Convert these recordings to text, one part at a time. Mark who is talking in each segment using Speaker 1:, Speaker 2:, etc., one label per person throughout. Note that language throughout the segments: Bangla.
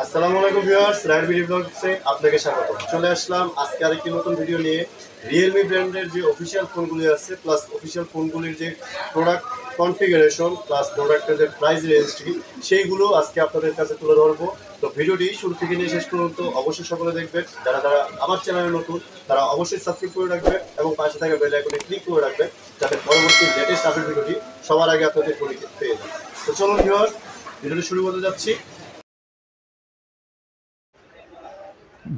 Speaker 1: আসসালামু আলাইকুম ভিউয়ার্স, রাইড ভিডিও ব্লগসে আপনাকে স্বাগত। চলে আসলাম আজকে আরেকটি নতুন ভিডিও নিয়ে। রিয়েলমি ব্র্যান্ডের যে অফিসিয়াল ফোনগুলি আছে প্লাস অফিসিয়াল ফোনগুলির যে প্রোডাক্ট কনফিগারেশন প্লাস প্রোডাক্টের যে প্রাইস রেঞ্জটি সেইগুলো আজকে আপনাদের কাছে তুলে ধরবো। তো ভিডিওটি শুরু থেকে নিয়ে শেষ পর্যন্ত অবশ্যই সকলে দেখবেন। যারা যারা আমার চ্যানেলে নতুন তারা অবশ্যই সাবস্ক্রাইব করে রাখবেন এবং পাশে থাকা বেল আইকনে ক্লিক করে রাখবেন যাতে পরবর্তী লেটেস্ট আপডেট ভিডিওটি সবার আগে আপনাদের ফোনে পেয়ে যান। তো চলুন ভিউয়ার্স, ভিডিওটি শুরু করতে যাচ্ছি।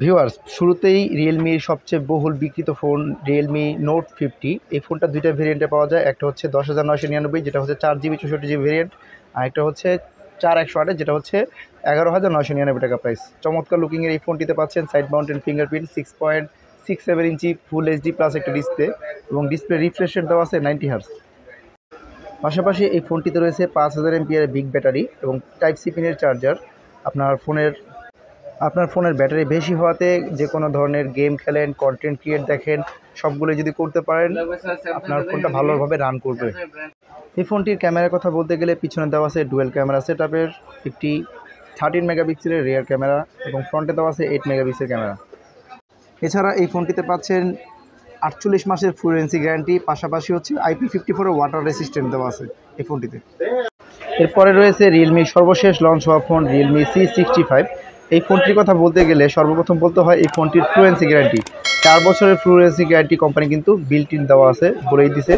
Speaker 2: ভিউয়ার্স, শুরুতেই রিয়েলমির সবচেয়ে বহুল বিক্রিত ফোন রিয়েলমি নোট 50। এই ফোনটা দুইটা ভেরিয়েন্টে পাওয়া যায়। একটা হচ্ছে 10,999, যেটা হচ্ছে 4GB 64GB ভেরিয়েন্ট, আর একটা হচ্ছে 4128, যেটা হচ্ছে 11,999 টাকা প্রাইস। চমৎকার লুকিংয়ের এই ফোনটিতে পাচ্ছেন সাইড মাউন্টেন ফিঙ্গারপ্রিন্ট, 6.67 ইঞ্চি ফুল এইচডি প্লাস একটা ডিসপ্লে, এবং ডিসপ্লে রিফ্রেশ রেট দেওয়া আছে 90 হার্টজ। পাশাপাশি এই ফোনটিতে রয়েছে 5000 এমপিআর বিগ ব্যাটারি এবং টাইপ সি পিনের চার্জার। আপনার ফোনের ব্যাটারি বেশি হওয়াতে যে কোনো ধরনের গেম খেলেন, কন্টেন্ট ক্রিয়েট দেখেন, সবগুলো যদি করতে পারেন আপনার ফোনটা ভালোভাবে রান করবে। এই ফোনটির ক্যামেরার কথা বলতে গেলে পিছনে দেওয়া আছে ডুয়েল ক্যামেরা সেটআপের একটি 13 মেগাপিক্সেলের রিয়ার ক্যামেরা এবং ফ্রন্টে দেওয়া আছে 8 মেগাপিক্সেল ক্যামেরা। এছাড়া এই ফোনটিতে পাচ্ছেন 48 মাসের ফ্লুরেন্সি গ্যারান্টি, পাশাপাশি হচ্ছে IP54 ওয়াটার রেসিস্ট্যান্ট দেওয়া আছে এই ফোনটিতে। এরপরে রয়েছে রিয়েলমির সর্বশেষ লঞ্চ হওয়া ফোন রিয়েলমি C65। এই ফোনটির কথা বলতে গেলে সর্বপ্রথম বলতে হয় এই ফোনটির ফ্লুয়েন্সি গ্যারান্টি 4 বছরের ফ্লুয়েন্সি গ্যারান্টি কোম্পানি কিন্তু বিল্ট ইন দেওয়া আছে, বলেই দিছে।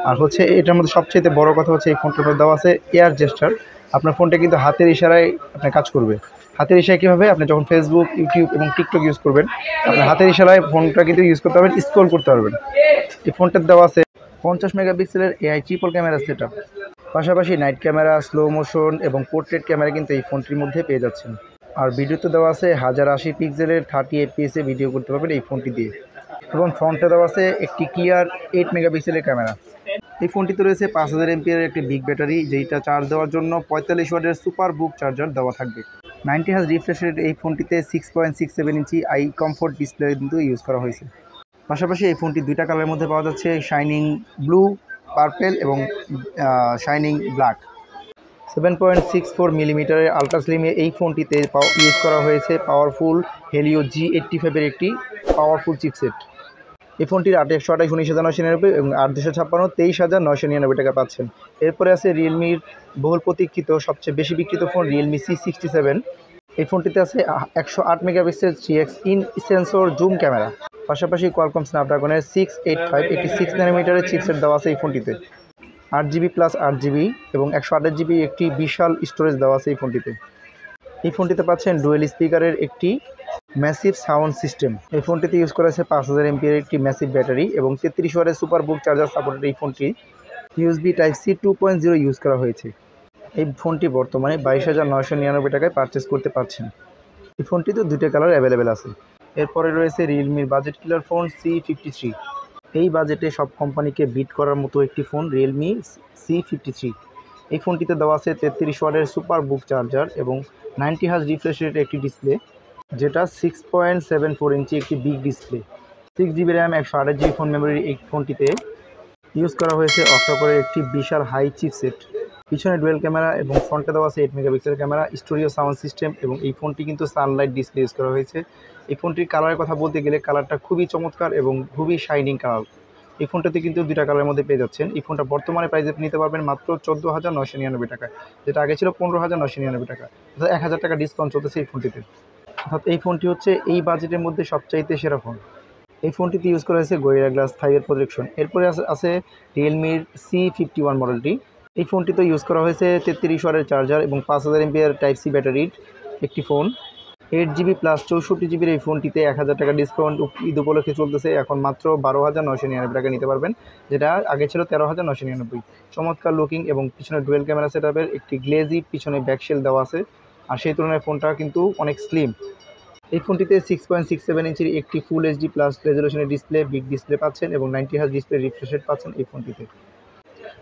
Speaker 2: আর হচ্ছে এটার মধ্যে সবচেয়ে বড় কথা হচ্ছে এই ফোনটার মধ্যে দেওয়া আছে এয়ার জেস্টার। আপনার ফোনটা কিন্তু হাতের ইশারায় আপনার কাজ করবে। হাতের ইশারায় কীভাবে? আপনি যখন ফেসবুক, ইউটিউব এবং টিকটক ইউজ করবেন, আপনার হাতের ইশারায় ফোনটা কিন্তু ইউজ করতে পারবেন, স্ক্রল করতে পারবেন। এই ফোনটার দেওয়া আছে 50 মেগাপিক্সেলের AI ট্রিপল ক্যামেরা সেটআপ। পাশাপাশি নাইট ক্যামেরা, স্লো মোশন এবং পোর্ট্রেট ক্যামেরা কিন্তু এই ফোনটির মধ্যে পেয়ে যাচ্ছেন। আর ভিডিওতে দেওয়া আছে 1080 পিক্সেলের 30 FPS এ ভিডিও করতে পারবেন এই ফোনটি দিয়ে। এবং ফ্রন্টে দেওয়া আছে একটি ক্লিয়ার 8 মেগাপিক্সেলের ক্যামেরা। এই ফোনটিতে রয়েছে 5000 এমপিআর একটি বিগ ব্যাটারি, যেটা চার্জ দেওয়ার জন্য 45 ওয়াটের সুপার বুক চার্জার দেওয়া থাকবে। 90 হার্জ রিফ্রেশ রেট এই ফোনটিতে 6.67 ইঞ্চি আই কমফোর্ট ডিসপ্লে কিন্তু ইউজ করা হয়েছে। পাশাপাশি এই ফোনটি দুইটা কালারের মধ্যে পাওয়া যাচ্ছে, শাইনিং ব্লু, পার্পেল এবং শাইনিং ব্ল্যাক। 7.64 মিলিমিটারের আলট্রা স্লিমে এই ফোনটিতে ইউজ করা হয়েছে পাওয়ারফুল হেলিও G85 এর একটি পাওয়ারফুল চিপসেট। এই ফোনটির 828 19,999 এবং 8 256 23,999 টাকা পাচ্ছেন। এরপরে আছে রিয়েলমির বহুল প্রতীক্ষিত সবচেয়ে বেশি বিক্রিত ফোন রিয়েলমি C67। এই ফোনটিতে আছে 108 megapixel 3x in sensor zoom camera. পাশাপাশি কোয়ালকম স্ন্যাপড্রাগনের 685 একটি 6 ন্যানোমিটারের চিপসেট দেওয়া আছে এই ফোনটিতে। 8GB প্লাস 8GB এবং 128GB একটি বিশাল স্টোরেজ দেওয়া আছে এই ফোনটিতে। এই ফোনটিতে পাচ্ছেন ডুয়েল স্পিকারের একটি ম্যাসিভ সাউন্ড সিস্টেম। এই ফোনটিতে ইউজ করা হয়েছে 5000 এমপিআর একটি ম্যাসিভ ব্যাটারি এবং 33 ওয়াটের সুপার বুক চার্জার সাপোর্টেড এই ফোনটি USB টাইপ সি 2.0 ইউজ করা হয়েছে। এই ফোনটি বর্তমানে 22,999 টাকায় পারচেস করতে পারছেন। এই ফোনটিতে দুইটা কালার অ্যাভেলেবেল আছে। এরপরে রয়েছে রিয়েলমির বাজেট কিলার ফোন C53। এই বাজেটে সব কোম্পানিকে বিট করার মতো একটি ফোন রিয়েলমি C53। এই ফোনটিতে দেওয়া আছে 33 ওয়াটের সুপার বুক চার্জার এবং 90 হার্জ রিফ্রেশ রেটের একটি ডিসপ্লে, যেটা 6.74 ইঞ্চি একটি big display. 6GB RAM, 128GB phone memory এই ফোনটিতে ইউজ করা হয়েছে অক্টাকোরের একটি বিশাল হাই চিপসেট। পিছনে ডুয়েল ক্যামেরা এবং ফ্রন্টে দেওয়া আছে 8 megapixel camera, studio sound system এবং এই ফোনটি কিন্তু সানলাইট ডিসপ্লে ইউজ করা হয়েছে। এই ফোনটির কালারের কথা বলতে গেলে কালারটা খুবই চমৎকার এবং খুবই শাইনিং কালার। এই ফোনটাতে কিন্তু দুইটা কালারের মধ্যে পেয়ে যাচ্ছেন। এই ফোনটা বর্তমানে প্রাইসে নিতে পারবেন মাত্র 14,999 টাকায়, যেটা আগে ছিল 15,999 টাকা, অর্থাৎ 1000 টাকা ডিসকাউন্ট চলতেছে এই ফোনটিতে। অর্থাৎ এই ফোনটি হচ্ছে এই বাজেটের মধ্যে সবচাইতে সেরা ফোন। এই ফোনটিতে ইউজ করা হয়েছে গরিলা গ্লাস 5 এর প্রোটেকশন। এরপরে আছে রিয়েলমির C51 মডেলটি। এই ফোনটিতে ইউজ করা হয়েছে 33 ওয়াটের চার্জার এবং 5000 এমপিআর টাইপ সি ব্যাটারির একটি ফোন। 8GB প্লাস 64GB এই ফোনটিতে 1000 টাকা ডিসকাউন্ট ঈদ উপলক্ষে চলতেছে, এখন মাত্র 12,999 টাকা নিতে পারবেন, যেটা আগে ছিল 13,999। চমৎকার লুকিং এবং পিছনে ডুয়েল ক্যামেরা সেটআপের একটি গ্লেজি পিছনে ব্যাকশেল দেওয়া আছে, আর সেই তুলনায় ফোনটা কিন্তু অনেক স্লিম। এই ফোনটিতে 6.67 ইঞ্চির একটি ফুল এইচডি প্লাস রেজলিউশনের ডিসপ্লে, বিগ ডিসপ্লে পাচ্ছেন এবং 90 হার্জ ডিসপ্লে রিফ্রেশ রেট পাচ্ছেন এই ফোনটিতে।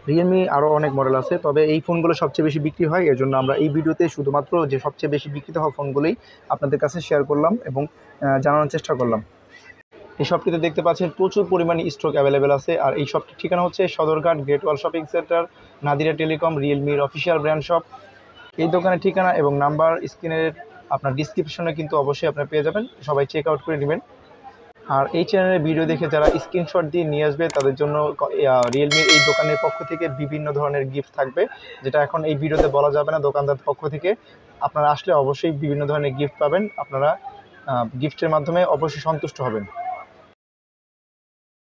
Speaker 2: রিয়েলমি আরও অনেক মডেল আছে, তবে এই ফোনগুলো সবচেয়ে বেশি বিক্রি হয়, এর জন্য আমরা এই ভিডিওতে শুধুমাত্র যে সবচেয়ে বেশি বিক্রিত হওয়া ফোনগুলোই আপনাদের কাছে শেয়ার করলাম এবং জানানোর চেষ্টা করলাম। এই শপটিতে দেখতে পাচ্ছেন প্রচুর পরিমাণে স্টক অ্যাভেলেবেল আছে। আর এই শপটির ঠিকানা হচ্ছে Sadarghat great wall shopping centre, Nadira telecom, রিয়েলমির অফিসিয়াল ব্র্যান্ড শপ। এই দোকানের ঠিকানা এবং নাম্বার স্ক্রিনের আপনার ডিসক্রিপশনে কিন্তু অবশ্যই আপনারা পেয়ে যাবেন, সবাই চেক আউট করে নেবেন। আর এই চ্যানেলের ভিডিও দেখে যারা স্ক্রিনশট দিয়ে নিয়ে আসবে তাদের জন্য রিয়েলমির এই দোকানের পক্ষ থেকে বিভিন্ন ধরনের গিফট থাকবে, যেটা এখন এই ভিডিওতে বলা যাবে না। দোকানদার পক্ষ থেকে আপনারা আসলে অবশ্যই বিভিন্ন ধরনের গিফট পাবেন, আপনারা গিফটের মাধ্যমে অবশ্যই সন্তুষ্ট হবেন।